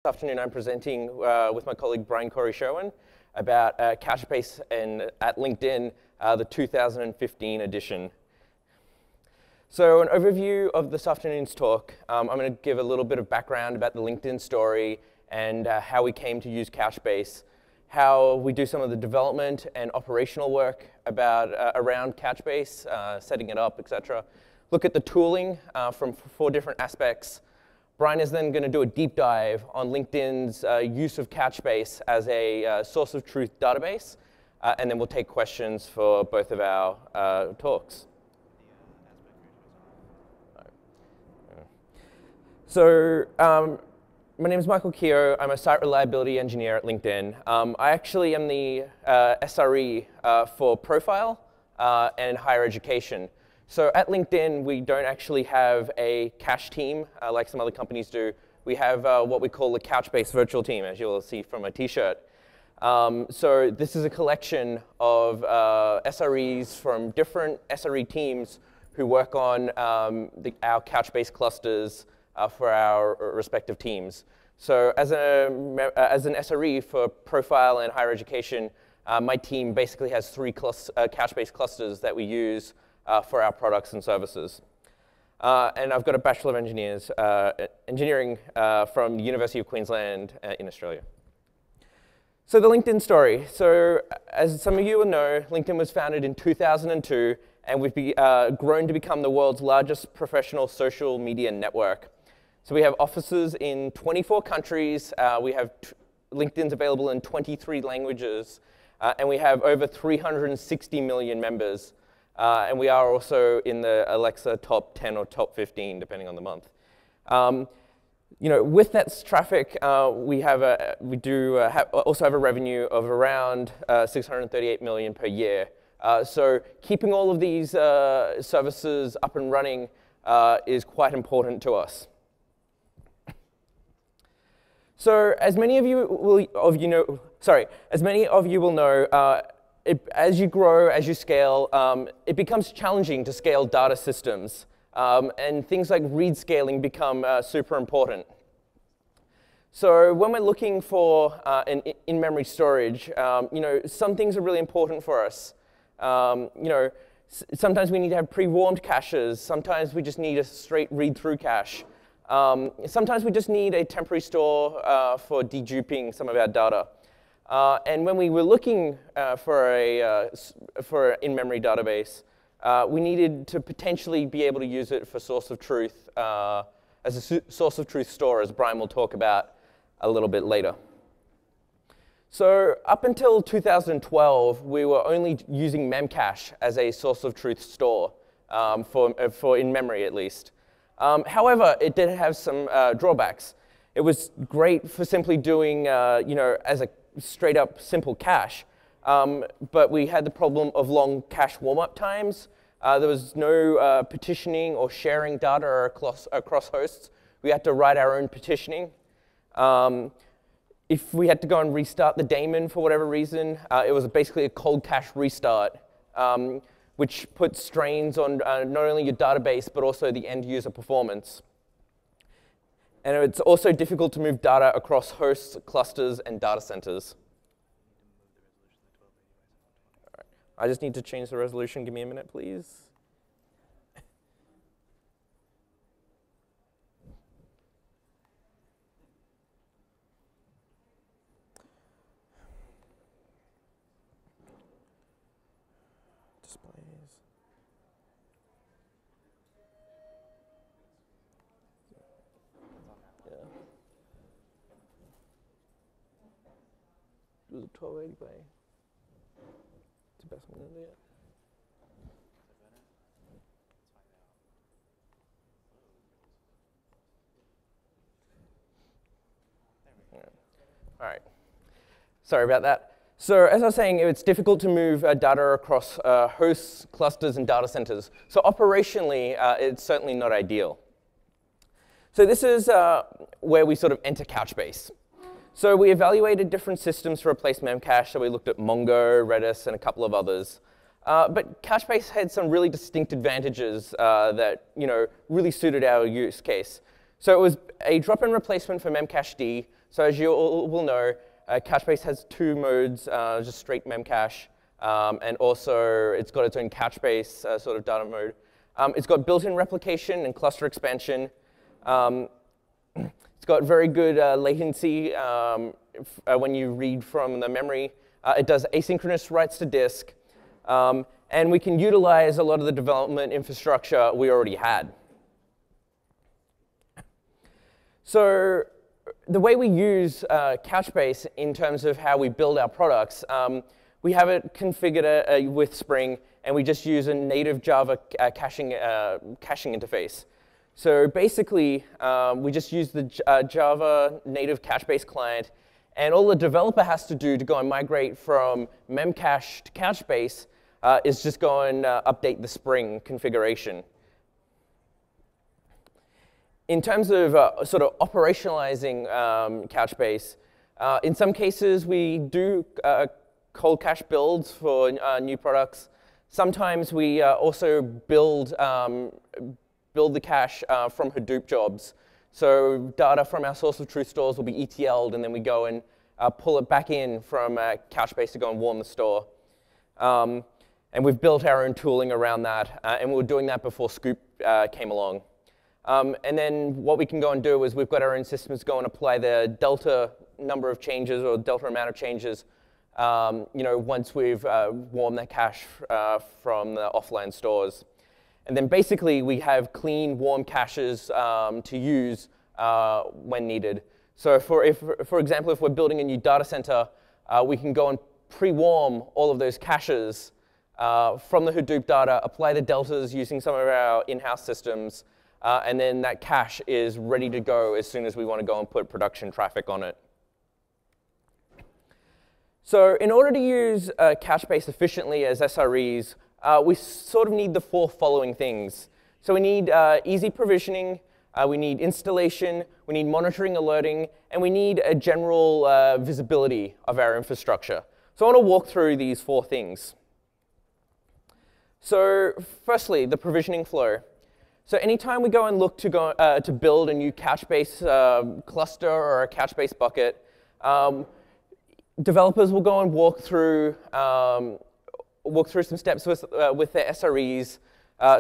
afternoon I'm presenting with my colleague Brian Corey-Sherwin about Couchbase and at LinkedIn, the 2015 edition. So an overview of this afternoon's talk. I'm going to give a little bit of background about the LinkedIn story and how we came to use Couchbase, how we do some of the development and operational work around Couchbase, setting it up, etc. Look at the tooling from 4 different aspects. Brian is then going to do a deep dive on LinkedIn's use of Couchbase as a source of truth database, and then we'll take questions for both of our talks. So my name is Michael Keogh. I'm a site reliability engineer at LinkedIn. I actually am the SRE for profile and higher education. So at LinkedIn, we don't actually have a cache team like some other companies do. We have what we call the Couchbase virtual team, as you'll see from my t-shirt. So this is a collection of SREs from different SRE teams who work on our Couchbase clusters for our respective teams. So as an SRE for profile and higher education, my team basically has 3 Couchbase clusters that we use for our products and services. And I've got a Bachelor of Engineering from the University of Queensland in Australia. So the LinkedIn story. So as some of you will know, LinkedIn was founded in 2002, and we've grown to become the world's largest professional social media network. So we have offices in 24 countries. We have LinkedIn's available in 23 languages, and we have over 360 million members. And we are also in the Alexa top 10 or top 15, depending on the month. With that traffic, we also have a revenue of around 638 million per year. So keeping all of these services up and running is quite important to us. So as many of you will know, as you grow, as you scale, it becomes challenging to scale data systems. And things like read scaling become super important. So when we're looking for an in-memory storage, some things are really important for us. Sometimes we need to have pre-warmed caches. Sometimes we just need a straight read-through cache. Sometimes we just need a temporary store for deduping some of our data. And when we were looking for an in-memory database, we needed to potentially be able to use it for source of truth as a source of truth store, as Brian will talk about a little bit later. So up until 2012, we were only using Memcache as a source of truth store for in-memory at least. However, it did have some drawbacks. It was great for simply doing, as a straight up simple cache, but we had the problem of long cache warm-up times. There was no petitioning or sharing data across hosts. We had to write our own petitioning. If we had to go and restart the daemon for whatever reason, it was basically a cold cache restart, which puts strains on not only your database, but also the end user performance. And it's also difficult to move data across hosts, clusters, and data centers. All right. I just need to change the resolution. Give me a minute, please. Displays. Do the 1280 by. It's the best I'm going to do it. All right. Sorry about that. So as I was saying, it's difficult to move data across hosts, clusters, and data centers. So operationally, it's certainly not ideal. So this is where we sort of enter Couchbase. So we evaluated different systems to replace Memcache. So we looked at Mongo, Redis, and a couple of others. But Couchbase had some really distinct advantages that really suited our use case. So it was a drop-in replacement for Memcached, So as you all will know, Couchbase has two modes, just straight memcache, and also it's got its own Couchbase sort of data mode. It's got built-in replication and cluster expansion. It's got very good latency when you read from the memory. It does asynchronous writes to disk. And we can utilize a lot of the development infrastructure we already had. So the way we use Couchbase in terms of how we build our products, we have it configured with Spring, and we just use a native Java caching interface. So basically, we just use the Java native Couchbase client, and all the developer has to do to go and migrate from Memcache to Couchbase is just go and update the Spring configuration. In terms of sort of operationalizing Couchbase, in some cases we do cold cache builds for new products. Sometimes we also build the cache from Hadoop jobs. So data from our source of truth stores will be ETL'd, and then we go and pull it back in from Couchbase to go and warm the store. And we've built our own tooling around that, and we were doing that before Scoop came along. And then what we can go and do is we've got our own systems go and apply the delta number of changes or delta amount of changes once we've warmed that cache from the offline stores. And then basically we have clean, warm caches to use when needed. So for example, if we're building a new data center, we can go and pre-warm all of those caches from the Hadoop data, apply the deltas using some of our in-house systems, and then that cache is ready to go as soon as we want to go and put production traffic on it. So in order to use Couchbase efficiently as SREs, we sort of need the four following things. So we need easy provisioning, we need installation, we need monitoring, alerting, and we need a general visibility of our infrastructure. So I want to walk through these four things. So firstly, the provisioning flow. So anytime we go and look to build a new Couchbase cluster or a Couchbase bucket, developers will go and walk through some steps with their SREs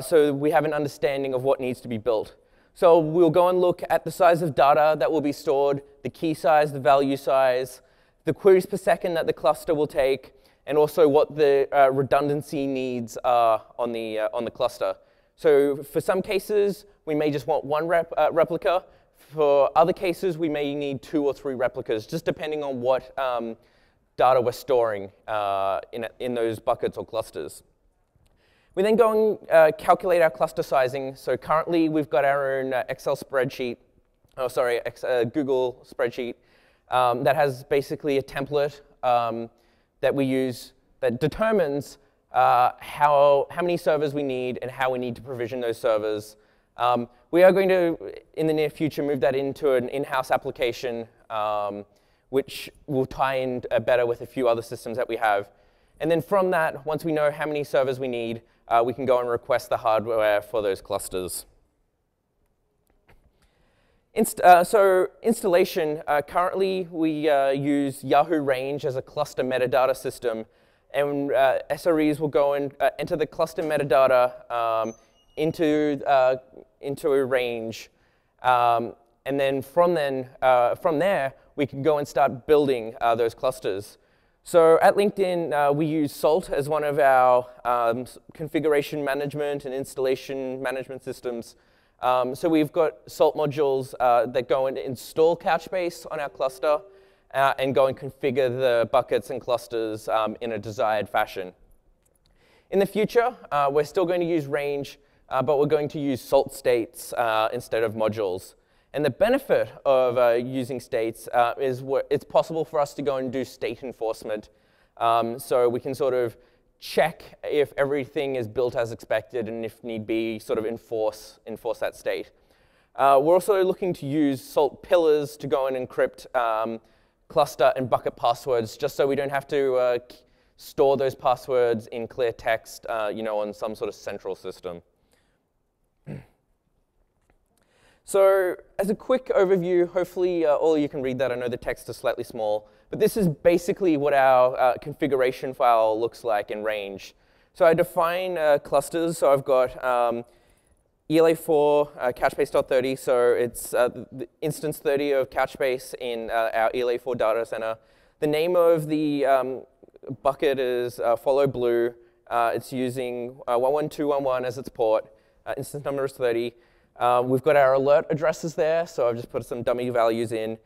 so we have an understanding of what needs to be built. So we'll go and look at the size of data that will be stored, the key size, the value size, the queries per second that the cluster will take, and also what the redundancy needs are on the cluster. So for some cases, we may just want one replica. For other cases, we may need 2 or 3 replicas, just depending on what data we're storing in those buckets or clusters. We then go and calculate our cluster sizing. So currently, we've got our own Excel spreadsheet, Google spreadsheet that has basically a template that we use that determines how many servers we need and how we need to provision those servers. We are going to, in the near future, move that into an in-house application, which will tie in better with a few other systems that we have. And then from that, once we know how many servers we need, we can go and request the hardware for those clusters. So installation, currently we use Yahoo Range as a cluster metadata system, and SREs will go and enter the cluster metadata into a range, and then from there we can go and start building those clusters. So at LinkedIn, we use Salt as one of our configuration management and installation management systems. So we've got Salt modules that go and install Couchbase on our cluster and go and configure the buckets and clusters in a desired fashion. In the future, we're still going to use Range, but we're going to use Salt states instead of modules. And the benefit of using states is it's possible for us to go and do state enforcement. So we can sort of check if everything is built as expected, and if need be, sort of enforce that state. We're also looking to use Salt pillars to go and encrypt cluster and bucket passwords, just so we don't have to store those passwords in clear text, on some sort of central system. So as a quick overview, hopefully all of you can read that. I know the text is slightly small, but this is basically what our configuration file looks like in range. So I define clusters. So I've got ELA4 Couchbase.30, so it's the instance 30 of Couchbase in our ELA4 data center. The name of the bucket is follow blue. It's using 11211 as its port. Instance number is 30. We've got our alert addresses there, so I've just put some dummy values in.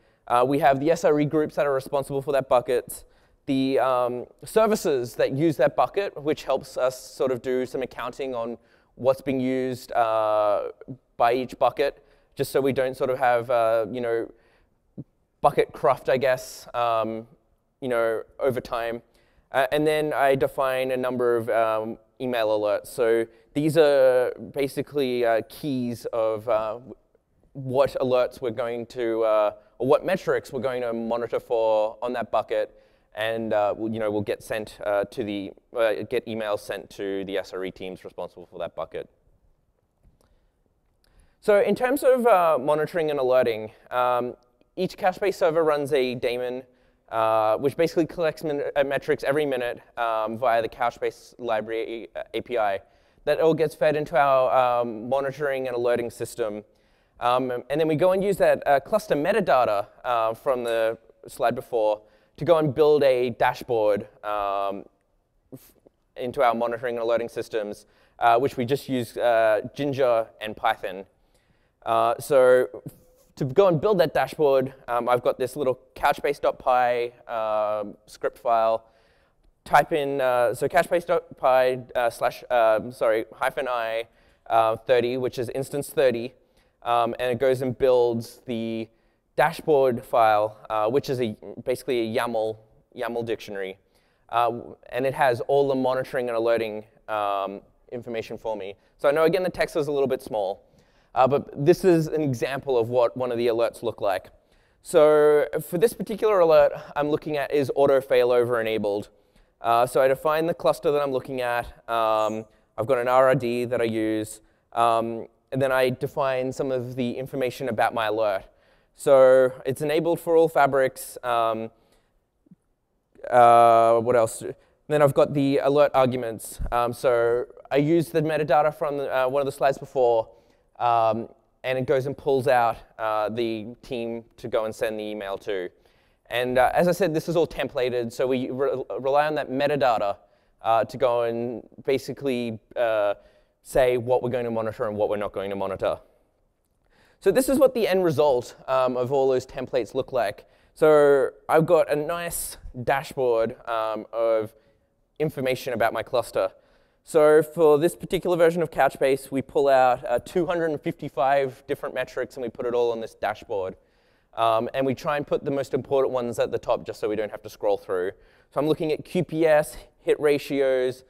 We have the SRE groups that are responsible for that bucket. The services that use that bucket, which helps us sort of do some accounting on what's being used by each bucket, just so we don't sort of have, bucket cruft, I guess, over time. And then I define a number of email alerts. So these are basically keys of what alerts we're going to, or what metrics we're going to monitor for on that bucket, and we'll get sent to the get emails sent to the SRE teams responsible for that bucket. So in terms of monitoring and alerting, each Couchbase server runs a daemon, which basically collects metrics every minute via the Couchbase library API. That all gets fed into our monitoring and alerting system. And then we go and use that cluster metadata from the slide before to go and build a dashboard into our monitoring and alerting systems, which we just use Ginger and Python. So to go and build that dashboard, I've got this little couchbase.py script file. Type in, so couchbase.py -i 30, which is instance 30, and it goes and builds the dashboard file, which is basically a YAML dictionary. And it has all the monitoring and alerting information for me. So I know, again, the text is a little bit small, but this is an example of what one of the alerts look like. So for this particular alert, I'm looking at is auto failover enabled. So I define the cluster that I'm looking at. I've got an RRD that I use. And then I define some of the information about my alert. So it's enabled for all fabrics. What else? Then I've got the alert arguments. So I use the metadata from one of the slides before, and it goes and pulls out the team to go and send the email to. And as I said, this is all templated, so we rely on that metadata to go and basically say what we're going to monitor and what we're not going to monitor. So this is what the end result of all those templates look like. So I've got a nice dashboard of information about my cluster. So for this particular version of Couchbase, we pull out 255 different metrics, and we put it all on this dashboard. And we try and put the most important ones at the top just so we don't have to scroll through. So I'm looking at QPS, hit ratios,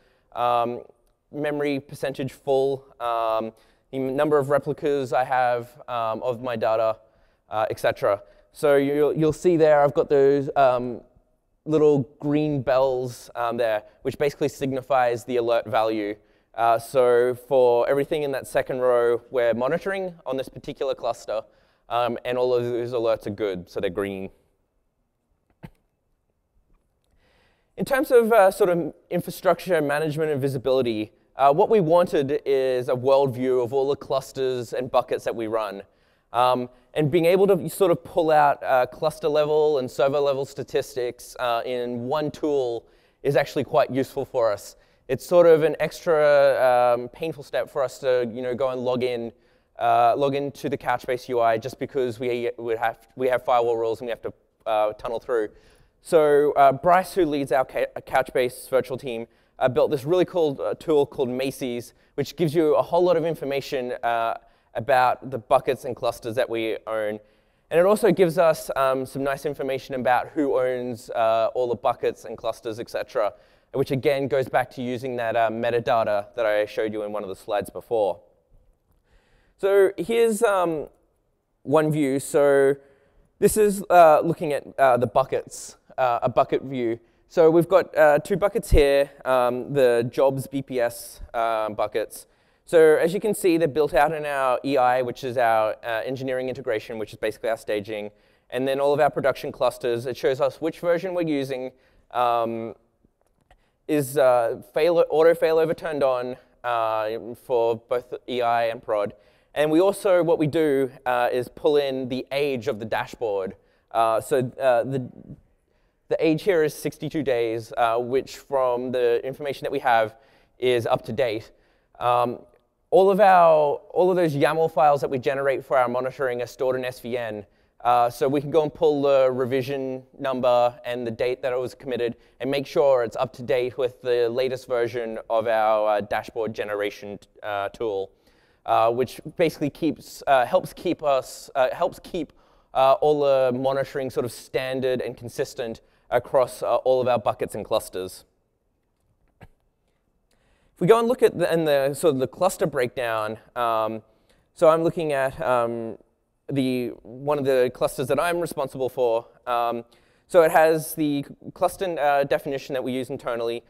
memory percentage full, the number of replicas I have of my data, etc. So you'll see there I've got those little green bells there, which basically signifies the alert value. So for everything in that second row, we're monitoring on this particular cluster, and all of those alerts are good, so they're green. In terms of sort of infrastructure management and visibility, what we wanted is a world view of all the clusters and buckets that we run. And being able to sort of pull out cluster level and server level statistics in one tool is actually quite useful for us. It's sort of an extra painful step for us to go and log into the Couchbase UI just because we have firewall rules and we have to tunnel through. So Bryce, who leads our Couchbase virtual team, built this really cool tool called Macy's, which gives you a whole lot of information about the buckets and clusters that we own. And it also gives us some nice information about who owns all the buckets and clusters, etc., which again goes back to using that metadata that I showed you in one of the slides before. So here's one view. So this is looking at the buckets, a bucket view. So we've got two buckets here, the jobs BPS buckets. So as you can see, they're built out in our EI, which is our engineering integration, which is basically our staging. And then all of our production clusters, it shows us which version we're using. Is auto failover turned on for both EI and prod. And we also, what we do is pull in the age of the dashboard. The age here is 62 days, which from the information that we have is up to date. All of those YAML files that we generate for our monitoring are stored in SVN. So we can go and pull the revision number and the date that it was committed and make sure it's up to date with the latest version of our dashboard generation tool, which basically helps keep all the monitoring sort of standard and consistent across all of our buckets and clusters. If we go and look at the cluster breakdown, so I'm looking at one of the clusters that I'm responsible for. So it has the cluster definition that we use internally,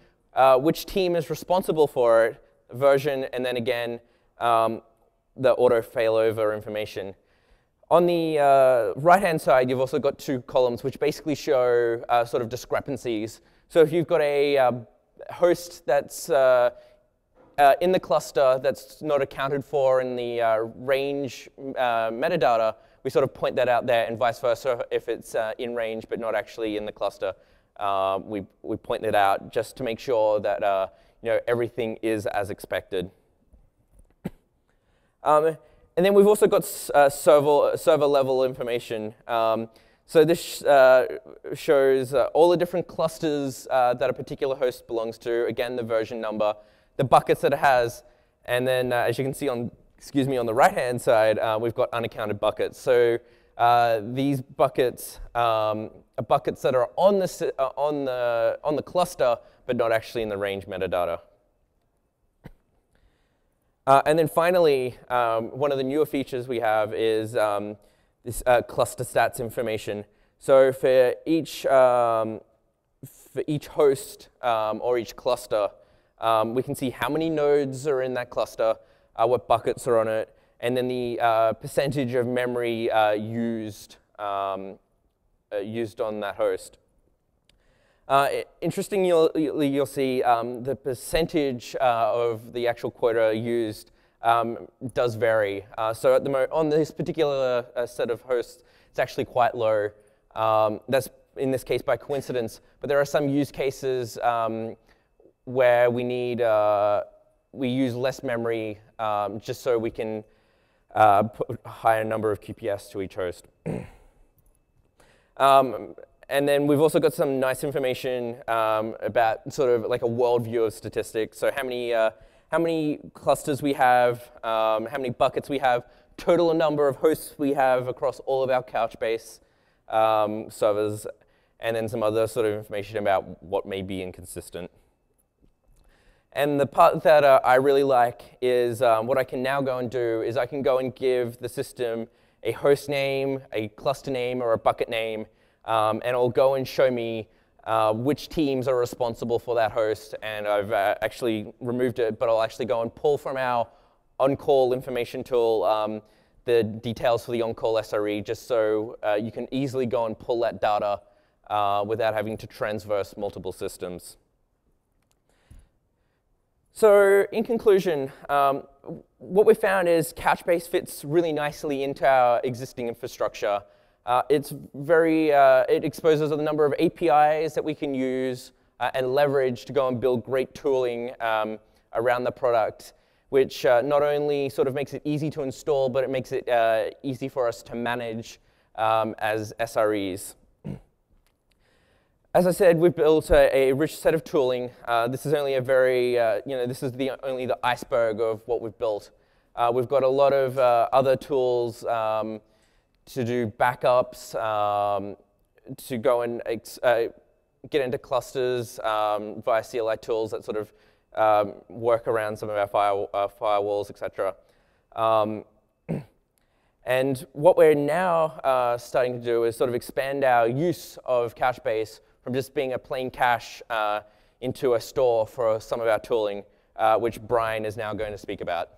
which team is responsible for it, version, and then again, the auto failover information. On the right-hand side, you've also got two columns which basically show sort of discrepancies. So if you've got a host that's in the cluster that's not accounted for in the range metadata, we sort of point that out there, and vice versa. If it's in range but not actually in the cluster, we point it out just to make sure that everything is as expected. And then we've also got server level information. So this shows all the different clusters that a particular host belongs to. Again, the version number, the buckets that it has, and then as you can see on the right-hand side, we've got unaccounted buckets. So these buckets are buckets that are on the cluster, but not actually in the range metadata. And then finally, one of the newer features we have is this cluster stats information. So for each host or each cluster, we can see how many nodes are in that cluster, what buckets are on it, and then the percentage of memory used on that host. Interestingly, you'll see the percentage of the actual quota used does vary. So at on this particular set of hosts, it's actually quite low. That's in this case by coincidence, but there are some use cases where we use less memory just so we can put a higher number of QPS to each host. And then we've also got some nice information about sort of like a world view of statistics. So how many clusters we have, how many buckets we have, total number of hosts we have across all of our Couchbase servers, and then some other sort of information about what may be inconsistent. And the part that I really like is what I can now go and do is I can go and give the system a host name, a cluster name, or a bucket name, and it'll go and show me which teams are responsible for that host. And I've actually removed it, but I'll actually go and pull from our on-call information tool the details for the on-call SRE, just so you can easily go and pull that data without having to transverse multiple systems. So in conclusion, what we found is Couchbase fits really nicely into our existing infrastructure. It exposes a number of APIs that we can use and leverage to go and build great tooling around the product, which not only sort of makes it easy to install, but it makes it easy for us to manage as SREs. As I said, we've built a rich set of tooling. This is only a very, this is only the iceberg of what we've built. We've got a lot of other tools to do backups, to go and get into clusters via CLI tools that sort of work around some of our firewalls, etc. And what we're now starting to do is sort of expand our use of Couchbase from just being a plain cache into a store for some of our tooling, which Brian is now going to speak about.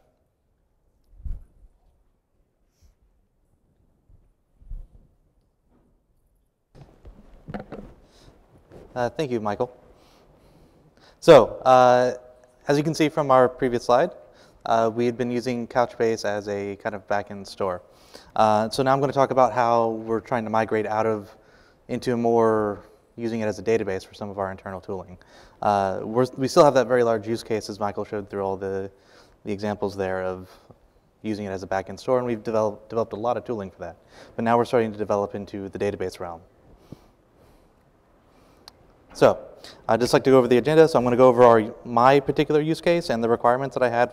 Thank you, Michael. So, as you can see from our previous slide, we had been using Couchbase as a kind of backend store. So now I'm going to talk about how we're trying to migrate into more using it as a database for some of our internal tooling. We still have that very large use case, as Michael showed through all the examples there of using it as a backend store, and we've developed a lot of tooling for that. But now we're starting to develop into the database realm. So I'd just like to go over the agenda. So I'm going to go over my particular use case and the requirements that I had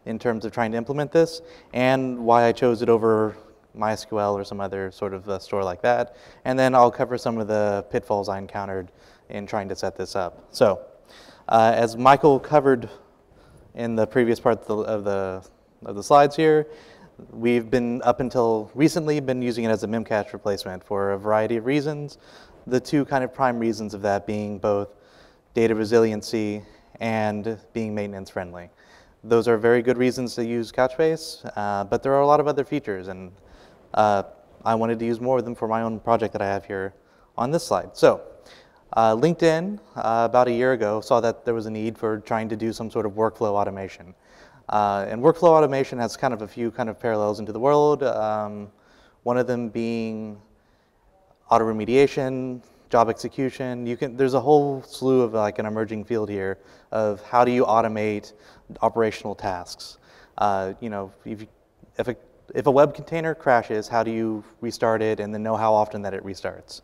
in terms of trying to implement this, and why I chose it over MySQL or some other sort of store like that. And then I'll cover some of the pitfalls I encountered in trying to set this up. So as Michael covered in the previous part of the slides here, we've been, up until recently, been using it as a memcache replacement for a variety of reasons. The two kind of prime reasons of that being both data resiliency and being maintenance friendly. Those are very good reasons to use Couchbase, but there are a lot of other features, and I wanted to use more of them for my own project that I have here on this slide. So LinkedIn, about a year ago, saw that there was a need for trying to do some sort of workflow automation. And workflow automation has kind of a few kind of parallels into the world, one of them being auto remediation, job execution. There's a whole slew of like an emerging field here of how do you automate operational tasks. You know, if a web container crashes, how do you restart it and then know how often that it restarts?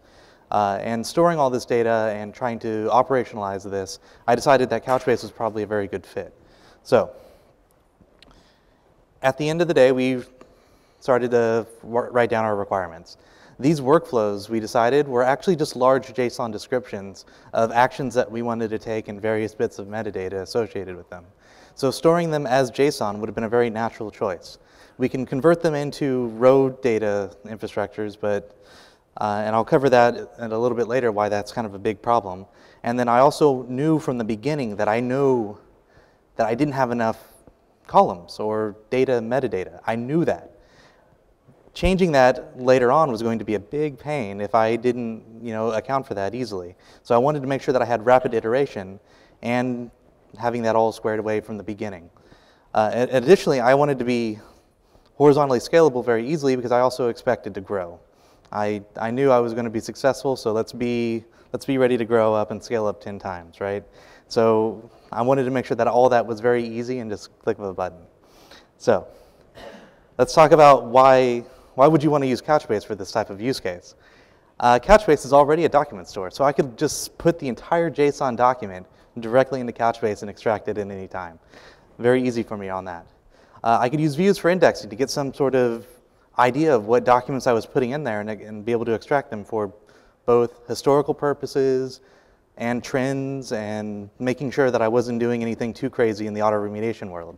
And storing all this data and trying to operationalize this, I decided that Couchbase was probably a very good fit. So at the end of the day, we started to write down our requirements. These workflows, we decided, were actually just large JSON descriptions of actions that we wanted to take and various bits of metadata associated with them. So storing them as JSON would have been a very natural choice. We can convert them into row data infrastructures, but, and I'll cover that a little bit later, why that's kind of a big problem. And then I also knew from the beginning that I knew that I didn't have enough columns or data metadata. I knew that. Changing that later on was going to be a big pain if I didn't, account for that easily. So I wanted to make sure that I had rapid iteration and having that all squared away from the beginning. Additionally, I wanted to be horizontally scalable very easily because I also expected to grow. I knew I was going to be successful, so let's be ready to grow up and scale up 10 times, right? So I wanted to make sure that all that was very easy and just click of a button. So let's talk about why would you want to use Couchbase for this type of use case? Couchbase is already a document store, so I could just put the entire JSON document directly into Couchbase and extract it at any time. Very easy for me on that. I could use views for indexing to get some sort of idea of what documents I was putting in there and be able to extract them for both historical purposes and trends and making sure that I wasn't doing anything too crazy in the auto remediation world.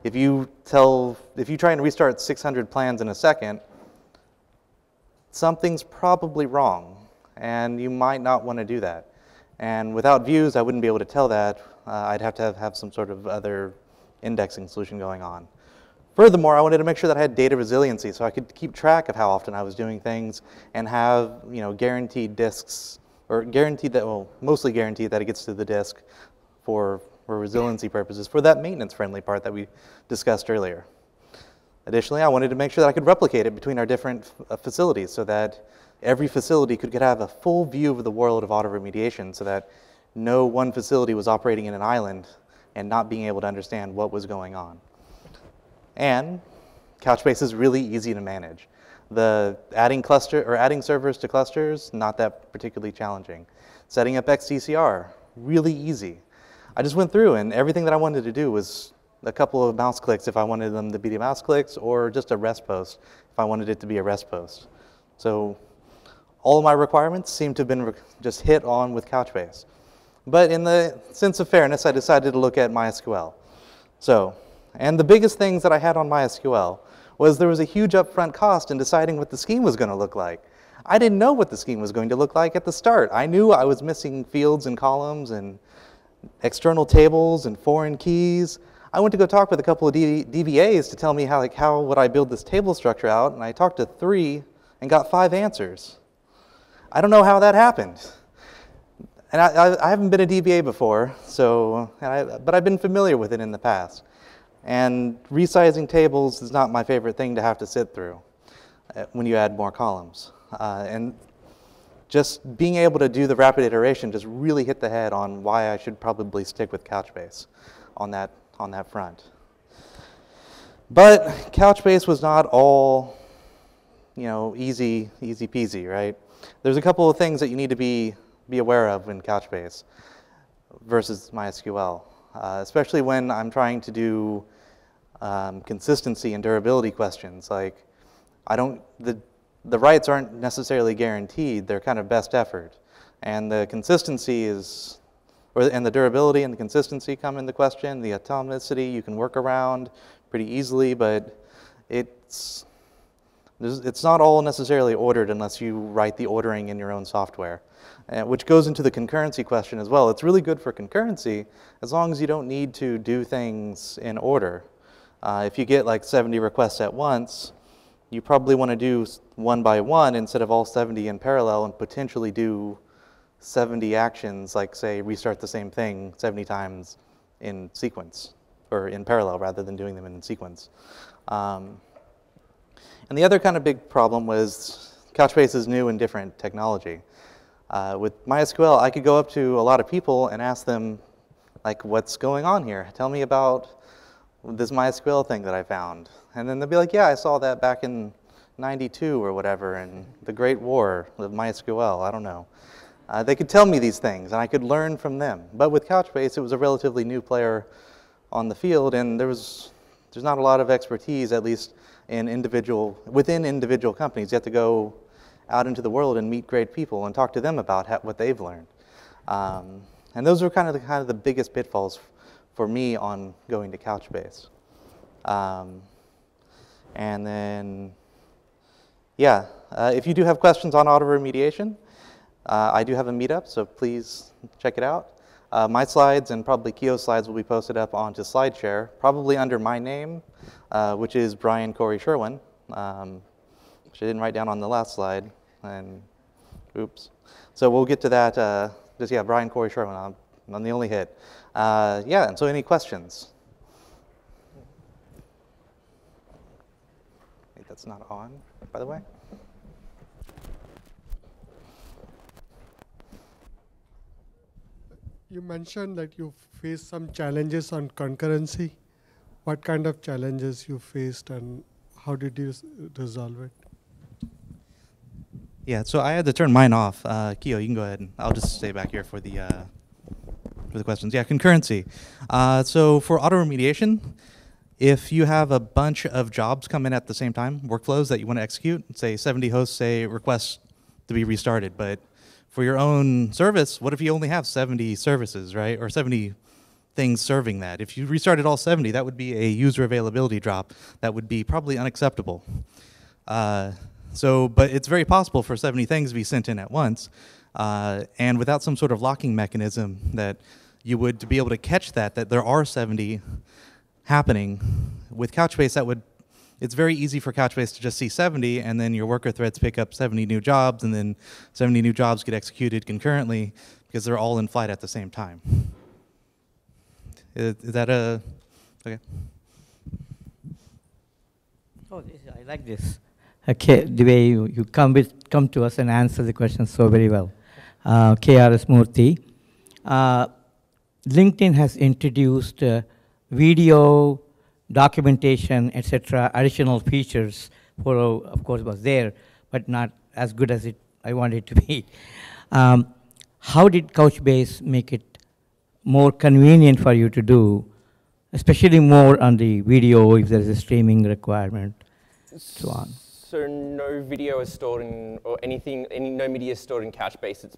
If you try and restart 600 plans in a second, something's probably wrong, and you might not want to do that. And without views, I wouldn't be able to tell that. I'd have to have some sort of other indexing solution going on. Furthermore, I wanted to make sure that I had data resiliency so I could keep track of how often I was doing things and have guaranteed disks, or mostly guaranteed that it gets to the disk for resiliency purposes for that maintenance-friendly part that we discussed earlier. Additionally, I wanted to make sure that I could replicate it between our different facilities so that every facility could have a full view of the world of auto remediation so that no one facility was operating in an island and not being able to understand what was going on. And Couchbase is really easy to manage. Adding servers to clusters, not that particularly challenging. Setting up XDCR, really easy. I just went through and everything that I wanted to do was a couple of mouse clicks if I wanted them to be mouse clicks, or just a REST post if I wanted it to be a REST post. So all of my requirements seem to have been just hit on with Couchbase. But in the sense of fairness, I decided to look at MySQL. And the biggest things that I had on MySQL was there was a huge upfront cost in deciding what the scheme was going to look like. I didn't know what the scheme was going to look like at the start. I knew I was missing fields and columns and external tables and foreign keys. I went to go talk with a couple of DBAs to tell me how would I build this table structure out, and I talked to 3 and got 5 answers. I don't know how that happened. And I haven't been a DBA before, but I've been familiar with it in the past. And resizing tables is not my favorite thing to have to sit through when you add more columns. And just being able to do the rapid iteration just really hit the head on why I should probably stick with Couchbase on that front. But Couchbase was not all, easy peasy, right? There's a couple of things that you need to be aware of in Couchbase versus MySQL, especially when I'm trying to do consistency and durability questions. Like, the writes aren't necessarily guaranteed; they're kind of best effort, and the consistency and the durability and the consistency come into question. The atomicity you can work around pretty easily, but it's not all necessarily ordered unless you write the ordering in your own software, which goes into the concurrency question as well. It's really good for concurrency as long as you don't need to do things in order. If you get like 70 requests at once, you probably want to do one by one instead of all 70 in parallel and potentially do 70 actions, like say restart the same thing 70 times in sequence, or in parallel rather than doing them in sequence. And the other kind of big problem was Couchbase is new and different technology. With MySQL, I could go up to a lot of people and ask them, like, what's going on here? Tell me about this MySQL thing that I found. And then they'll be like, yeah, I saw that back in 92 or whatever, in the Great War of MySQL, I don't know. They could tell me these things, and I could learn from them. But with Couchbase, it was a relatively new player on the field, and there's not a lot of expertise, at least within individual companies. You have to go out into the world and meet great people and talk to them about what they've learned. And those are kind of the biggest pitfalls for me on going to Couchbase. And then, yeah, if you do have questions on auto remediation, I do have a meetup, so please check it out. My slides and probably Keo's slides will be posted up onto SlideShare, probably under my name, which is Brian Corey Sherwin, which I didn't write down on the last slide, and oops. So we'll get to that, Brian Corey Sherwin, I'm the only hit. Yeah, and so any questions? Wait, that's not on, by the way. You mentioned that you faced some challenges on concurrency. What kind of challenges you faced and how did you resolve it? Yeah, so I had to turn mine off. Keo, you can go ahead, and I'll just stay back here for the questions. Yeah, concurrency. So for auto remediation, if you have a bunch of jobs come in at the same time, workflows that you want to execute, say 70 hosts say request to be restarted, but for your own service, what if you only have 70 services, right? Or 70 things serving that. If you restarted all 70, that would be a user availability drop. That would be probably unacceptable. But it's very possible for 70 things to be sent in at once. And without some sort of locking mechanism that you would to be able to catch that there are 70 happening, with Couchbase, it's very easy for Couchbase to just see 70, and then your worker threads pick up 70 new jobs, and then 70 new jobs get executed concurrently because they're all in flight at the same time. Is that okay? Oh, I like this. Okay, the way you come to us and answer the questions so very well. KRS Murthy. LinkedIn has introduced video, documentation, etc., additional features for, of course, was there, but not as good as I want it to be. How did Couchbase make it more convenient for you to do, especially more on the video if there's a streaming requirement, so on? So no video is stored in, or no media is stored in Couchbase. It's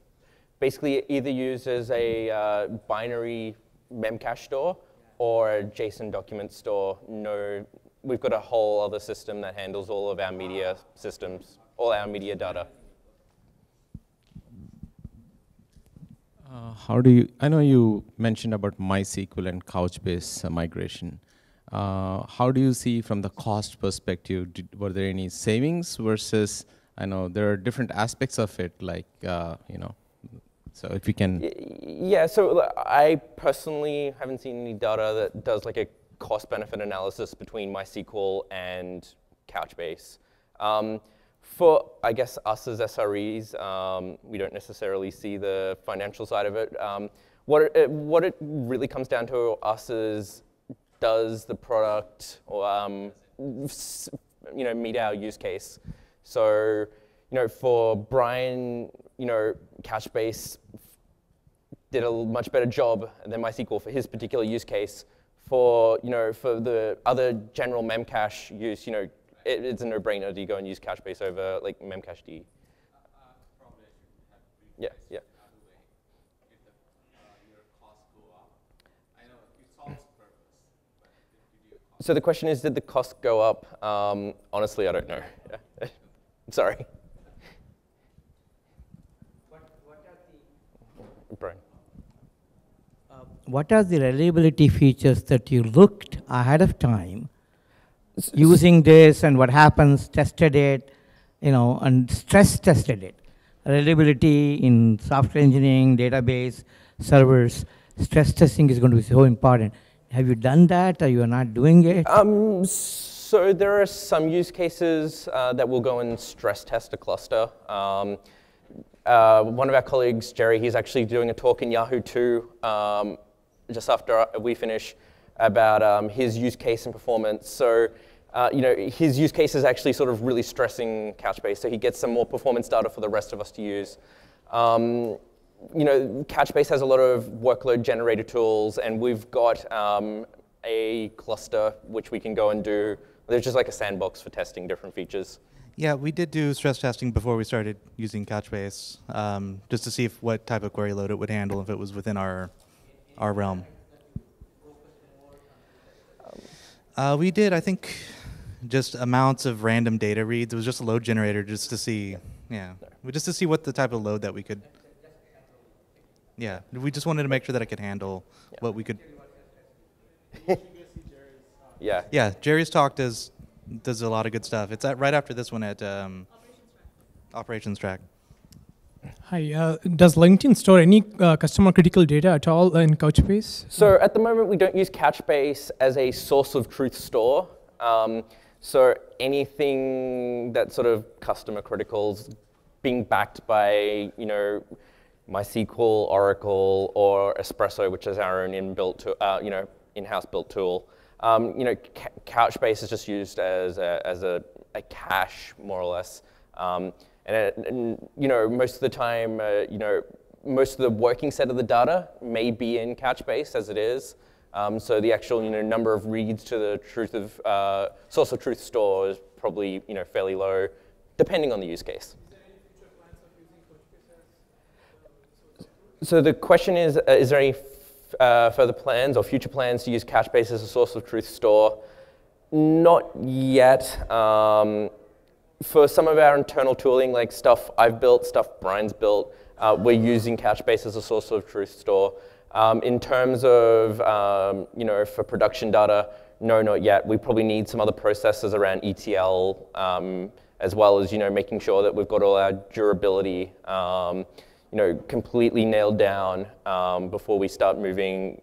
basically either used as a binary memcache store or a JSON document store. No, we've got a whole other system that handles all of our media systems, all our media data. I know you mentioned about MySQL and Couchbase migration. How do you see from the cost perspective, were there any savings versus I know there are different aspects of it, like, so if you can. Yeah, so I personally haven't seen any data that does like a cost-benefit analysis between MySQL and Couchbase. For, I guess, us as SREs, we don't necessarily see the financial side of it. What it really comes down to us is, does the product meet our use case? So, for Brian, Couchbase did a much better job than MySQL for his particular use case. For the other general Memcache use, it's a no-brainer to go and use Couchbase over like Memcached. Yeah. So the question is, did the cost go up? Honestly, I don't know. Sorry. Brian. What are the reliability features that you looked ahead of time using this, and what happens, tested it, and stress tested it? Reliability in software engineering, database, servers, stress testing is going to be so important. Have you done that, or you are not doing it? So there are some use cases that will go and stress test a cluster. One of our colleagues, Jerry, he's actually doing a talk in Yahoo 2 just after we finish about his use case and performance. So, his use case is actually sort of really stressing Couchbase, so he gets some more performance data for the rest of us to use. Couchbase has a lot of workload generator tools, and we've got a cluster which we can go and do. There's just like a sandbox for testing different features. Yeah, we did do stress testing before we started using Couchbase, just to see what type of query load it would handle if it was within our realm. We did, I think, just amounts of random data reads. It was just a load generator just to see, just to see what the type of load that we could. Yeah, we just wanted to make sure that it could handle what we could. Yeah. Yeah, Jerry's talk does a lot of good stuff. It's right after this one at Operations Track. Hi, does LinkedIn store any customer critical data at all in Couchbase? So at the moment, we don't use Couchbase as a source of truth store. So anything that sort of customer criticals being backed by, MySQL, Oracle, or Espresso, which is our own in-house built tool. Couchbase is just used as a cache, more or less. Most of the time, most of the working set of the data may be in Couchbase as it is. So the actual, number of reads to the source of truth store is probably, fairly low, depending on the use case. So the question is there any further plans or future plans to use Couchbase as a source of truth store? Not yet. For some of our internal tooling, like stuff I've built, stuff Brian's built, we're using Couchbase as a source of truth store. In terms of, for production data, no, not yet. We probably need some other processes around ETL, as well as, making sure that we've got all our durability, completely nailed down before we start moving,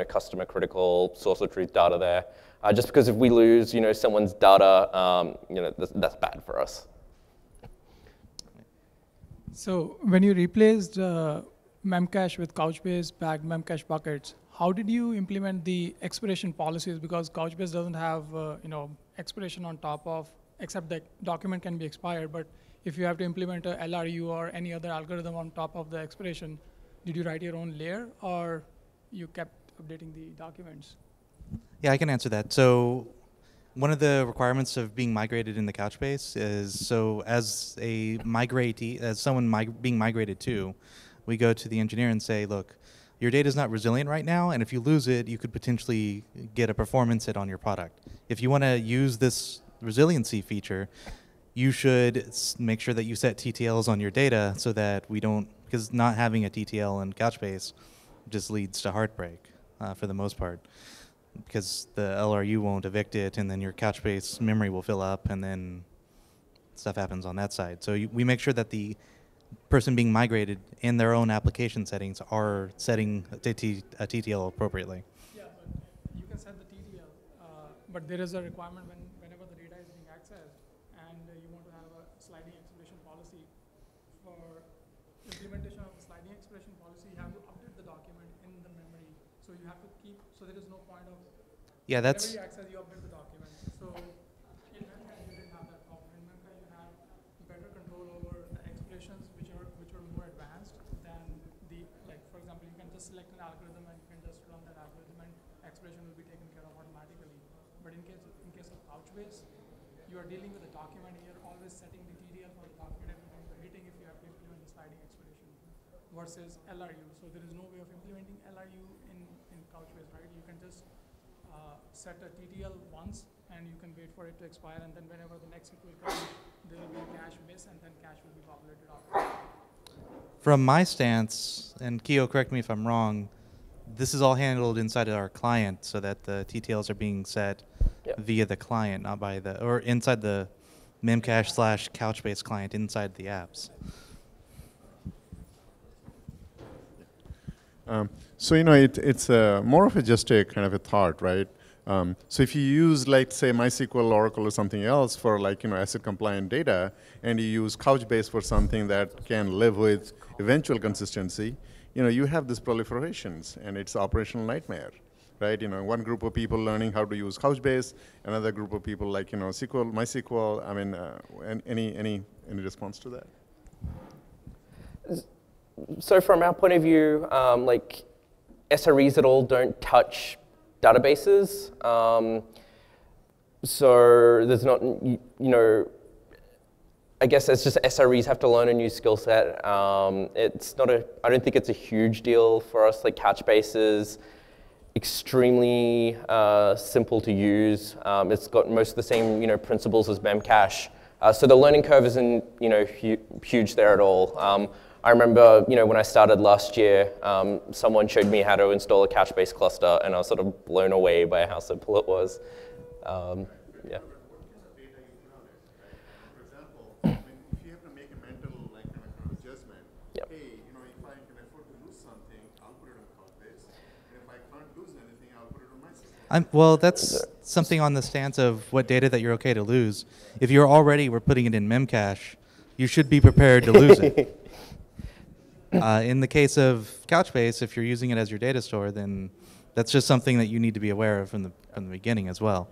customer critical source of truth data there. Just because if we lose, someone's data, that's bad for us. So when you replaced Memcache with Couchbase backed Memcache buckets, how did you implement the expiration policies? Because Couchbase doesn't have, expiration on top of, except that document can be expired. But if you have to implement a LRU or any other algorithm on top of the expiration, did you write your own layer, or you kept updating the documents? Yeah, I can answer that. So one of the requirements of being migrated in the Couchbase is, so as a migratee, as someone being migrated to, we go to the engineer and say, look, your data is not resilient right now, and if you lose it, you could potentially get a performance hit on your product. If you want to use this resiliency feature, you should make sure that you set TTLs on your data so that we don't, because not having a TTL in Couchbase just leads to heartbreak for the most part, because the LRU won't evict it, and then your Couchbase memory will fill up, and then stuff happens on that side. So we make sure that the person being migrated in their own application settings are setting a TTL appropriately. Yeah, but you can set the TTL, but there is a requirement whenever the data is being accessed and you want to have a sliding expression policy. For implementation of the sliding expression policy, you have to update the document in the memory. So you have to keep, so there is no point of, yeah, that's, whenever you access, you update the document. So in Memcache, you didn't have that problem. In Memcache, you have better control over the expressions which are more advanced than the, like for example, you can just select an algorithm and you can just run that algorithm and expression will be taken care of automatically. But in case of Couchbase, you are dealing with a document and you're always setting the TDL for the document every time you're hitting if you have to implement the sliding expression versus LRU. So there is no way of implementing LRU in Couchbase, right? You can just set a TTL once and you can wait for it to expire, and then whenever the next SQL comes, there will be a cache miss and then cache will be populated after. from my stance, and Keo, correct me if I'm wrong, this is all handled inside of our client so that the TTLs are being set via the client, not by the, or inside the Memcache / Couchbase client inside the apps. So it's more of just a kind of a thought, right? So if you use, like, say, MySQL, Oracle, or something else for, like, ACID compliant data, and you use Couchbase for something that can live with eventual consistency, you have these proliferations, and it's operational nightmare, right? One group of people learning how to use Couchbase, another group of people like, SQL, MySQL. I mean, any response to that? So from our point of view, like SREs at all don't touch databases. So there's not, I guess it's just SREs have to learn a new skill set. It's not I don't think it's a huge deal for us. Like Couchbase is extremely simple to use. It's got most of the same, principles as Memcache. So the learning curve isn't, huge there at all. I remember, when I started last year, someone showed me how to install a Couchbase cluster, and I was sort of blown away by how simple it was. Yeah. For example, if you have to make a mental kind of adjustment, Yep. hey, if I can afford to lose something, I'll put it on Couchbase, and if I can't lose anything, I'll put it on MySQL. Well, that's something on the stance of what data that you're okay to lose. If you're already we're putting it in Memcache, you should be prepared to lose it. In the case of Couchbase, if you're using it as your data store, then that's just something that you need to be aware of from the beginning as well.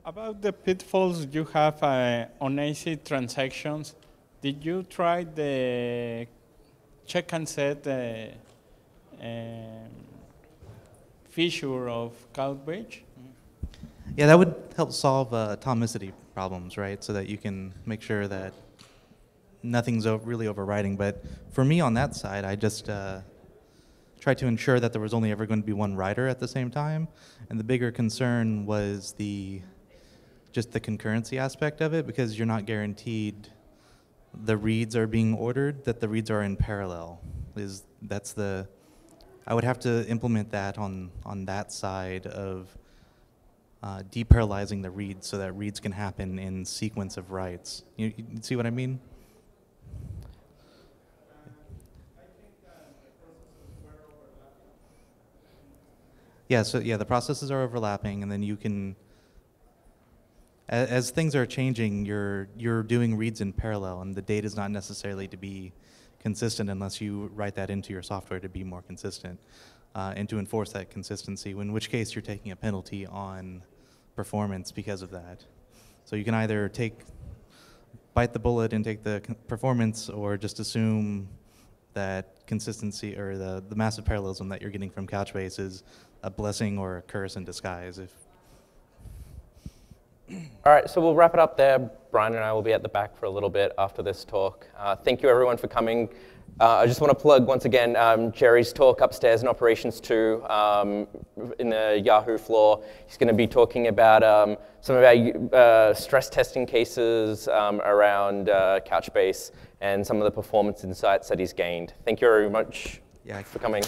About the pitfalls you have on ACID transactions, did you try the check and set feature of Couchbase? Yeah, that would help solve atomicity problems, right? So that you can make sure that nothing's really overriding. But for me on that side, I just tried to ensure that there was only ever going to be one writer at the same time. And the bigger concern was just the concurrency aspect of it, because you're not guaranteed the reads are being ordered, that the reads are in parallel. I would have to implement that on that side of deparallelizing the reads so that reads can happen in sequence of writes. You see what I mean? Yeah, so the processes are overlapping, and then you can, as things are changing, you're doing reads in parallel, and the data is not necessarily to be consistent unless you write that into your software to be more consistent and to enforce that consistency, in which case you're taking a penalty on performance because of that. So you can either bite the bullet and take the performance, or just assume that consistency or the massive parallelism that you're getting from Couchbase is a blessing or a curse in disguise. All right, so we'll wrap it up there. Brian and I will be at the back for a little bit after this talk. Thank you, everyone, for coming. I just want to plug, once again, Jerry's talk upstairs in Operations 2 in the Yahoo floor. He's going to be talking about some of our stress testing cases around Couchbase and some of the performance insights that he's gained. Thank you very much for coming.